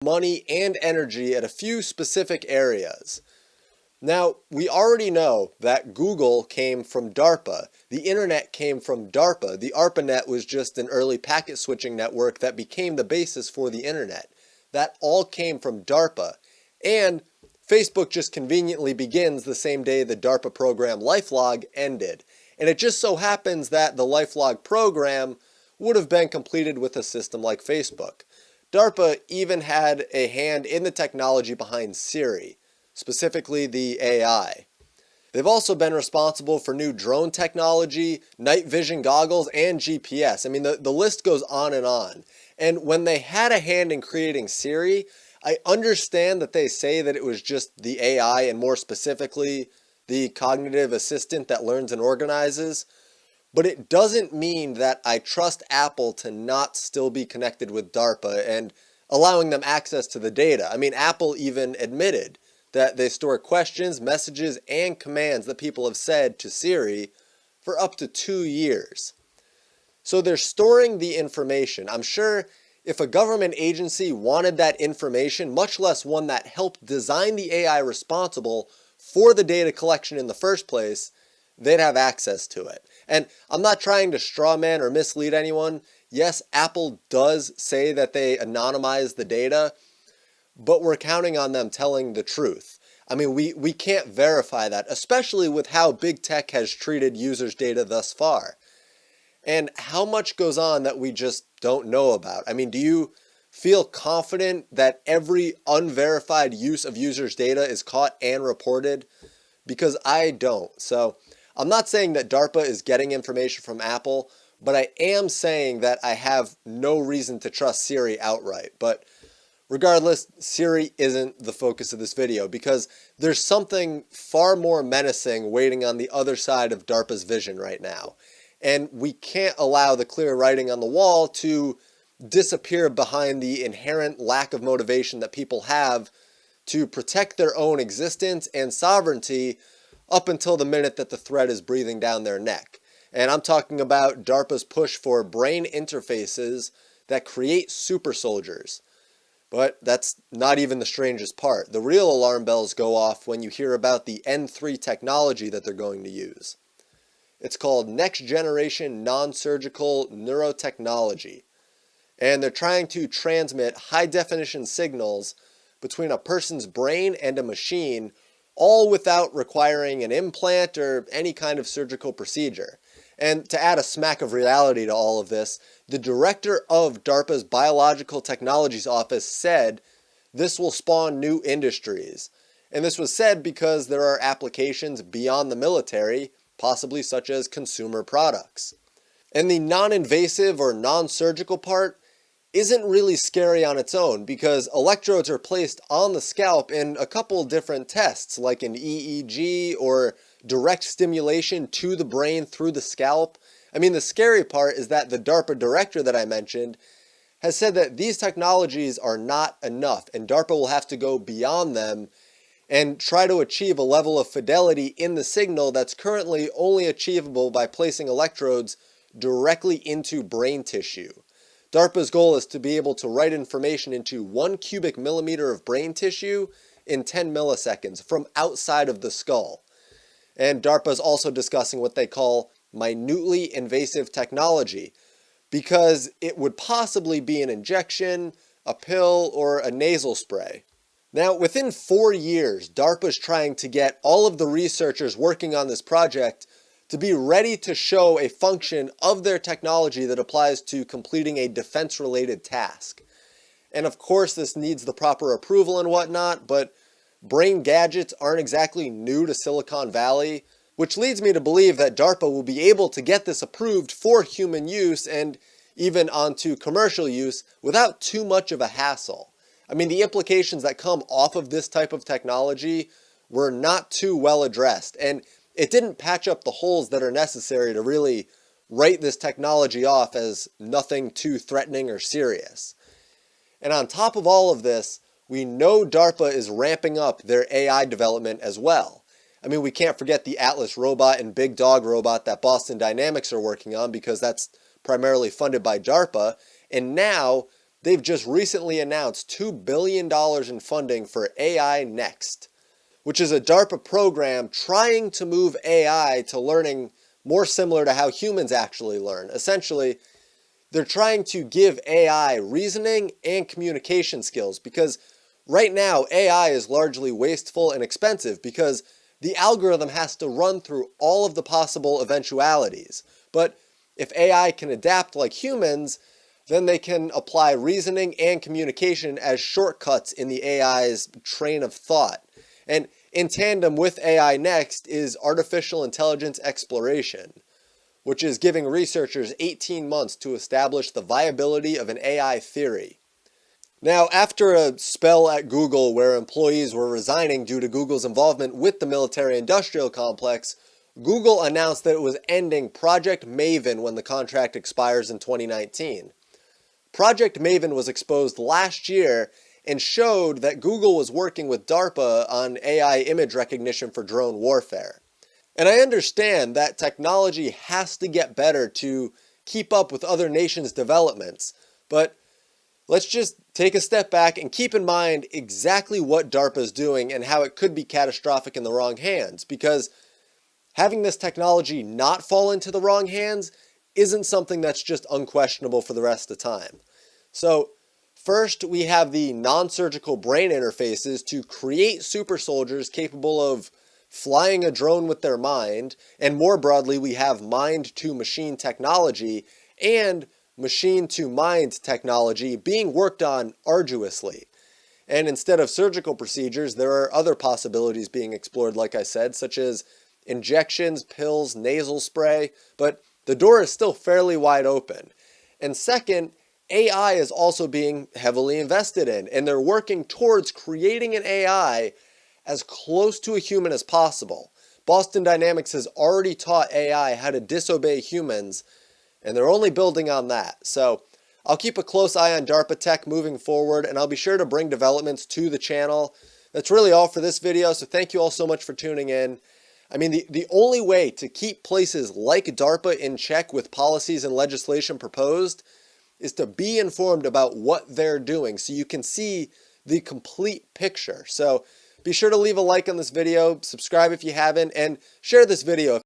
money and energy at a few specific areas. Now, we already know that Google came from DARPA, the internet came from DARPA, the ARPANET was just an early packet switching network that became the basis for the internet. That all came from DARPA, and Facebook just conveniently begins the same day the DARPA program LifeLog ended. And it just so happens that the LifeLog program would have been completed with a system like Facebook. DARPA even had a hand in the technology behind Siri, specifically the AI. They've also been responsible for new drone technology, night vision goggles, and GPS. I mean, the list goes on. And when they had a hand in creating Siri, I understand that they say that it was just the AI and more specifically the cognitive assistant that learns and organizes, but it doesn't mean that I trust Apple to not still be connected with DARPA and allowing them access to the data. I mean, Apple even admitted that they store questions, messages, and commands that people have said to Siri for up to 2 years. So they're storing the information. I'm sure if a government agency wanted that information, much less one that helped design the AI responsible for the data collection in the first place, they'd have access to it. And I'm not trying to strawman or mislead anyone. Yes, Apple does say that they anonymize the data, but we're counting on them telling the truth. I mean, we can't verify that, especially with how big tech has treated users' data thus far. And how much goes on that we just don't know about. I mean, do you feel confident that every unverified use of users' data is caught and reported? Because I don't. So I'm not saying that DARPA is getting information from Apple, but I am saying that I have no reason to trust Siri outright. But regardless, Siri isn't the focus of this video because there's something far more menacing waiting on the other side of DARPA's vision right now. And we can't allow the clear writing on the wall to disappear behind the inherent lack of motivation that people have to protect their own existence and sovereignty up until the minute that the threat is breathing down their neck. And I'm talking about DARPA's push for brain interfaces that create super soldiers. But that's not even the strangest part. The real alarm bells go off when you hear about the N3 technology that they're going to use. It's called Next Generation Non-Surgical Neurotechnology. And they're trying to transmit high-definition signals between a person's brain and a machine, all without requiring an implant or any kind of surgical procedure. And to add a smack of reality to all of this, the director of DARPA's Biological Technologies Office said this will spawn new industries. And this was said because there are applications beyond the military, possibly such as consumer products. And the non-invasive or non-surgical part isn't really scary on its own because electrodes are placed on the scalp in a couple different tests like an EEG or direct stimulation to the brain through the scalp. I mean, the scary part is that the DARPA director that I mentioned has said that these technologies are not enough and DARPA will have to go beyond them and try to achieve a level of fidelity in the signal that's currently only achievable by placing electrodes directly into brain tissue. DARPA's goal is to be able to write information into 1 cubic millimeter of brain tissue in 10 milliseconds from outside of the skull. And DARPA is also discussing what they call minutely invasive technology, because it would possibly be an injection, a pill, or a nasal spray. Now, within 4 years, DARPA is trying to get all of the researchers working on this project to be ready to show a function of their technology that applies to completing a defense-related task. And of course, this needs the proper approval and whatnot, but brain gadgets aren't exactly new to Silicon Valley, which leads me to believe that DARPA will be able to get this approved for human use and even onto commercial use without too much of a hassle. I mean, the implications that come off of this type of technology were not too well addressed, and it didn't patch up the holes that are necessary to really write this technology off as nothing too threatening or serious. And on top of all of this, we know DARPA is ramping up their AI development as well. I mean, we can't forget the Atlas robot and Big Dog robot that Boston Dynamics are working on because that's primarily funded by DARPA. And now they've just recently announced $2 billion in funding for AI Next, which is a DARPA program trying to move AI to learning more similar to how humans actually learn. Essentially, they're trying to give AI reasoning and communication skills, because right now AI is largely wasteful and expensive because the algorithm has to run through all of the possible eventualities. But if AI can adapt like humans, then they can apply reasoning and communication as shortcuts in the AI's train of thought. And in tandem with AI Next is artificial intelligence exploration, which is giving researchers 18 months to establish the viability of an AI theory. Now, after a spell at Google where employees were resigning due to Google's involvement with the military-industrial complex, Google announced that it was ending Project Maven when the contract expires in 2019. Project Maven was exposed last year and showed that Google was working with DARPA on AI image recognition for drone warfare. And I understand that technology has to get better to keep up with other nations' developments, but let's just take a step back and keep in mind exactly what DARPA is doing and how it could be catastrophic in the wrong hands, because having this technology not fall into the wrong hands isn't something that's just unquestionable for the rest of the time. So first, we have the non-surgical brain interfaces to create super soldiers capable of flying a drone with their mind, and more broadly, we have mind-to-machine technology and machine-to-mind technology being worked on arduously. And instead of surgical procedures, there are other possibilities being explored, like I said, such as injections, pills, nasal spray, but the door is still fairly wide open. And second, AI is also being heavily invested in, and they're working towards creating an AI as close to a human as possible. Boston Dynamics has already taught AI how to disobey humans, and they're only building on that. So I'll keep a close eye on DARPA tech moving forward, and I'll be sure to bring developments to the channel. That's really all for this video, so thank you all so much for tuning in. I mean, the only way to keep places like DARPA in check with policies and legislation proposed is to be informed about what they're doing so you can see the complete picture. So be sure to leave a like on this video, subscribe if you haven't, and share this video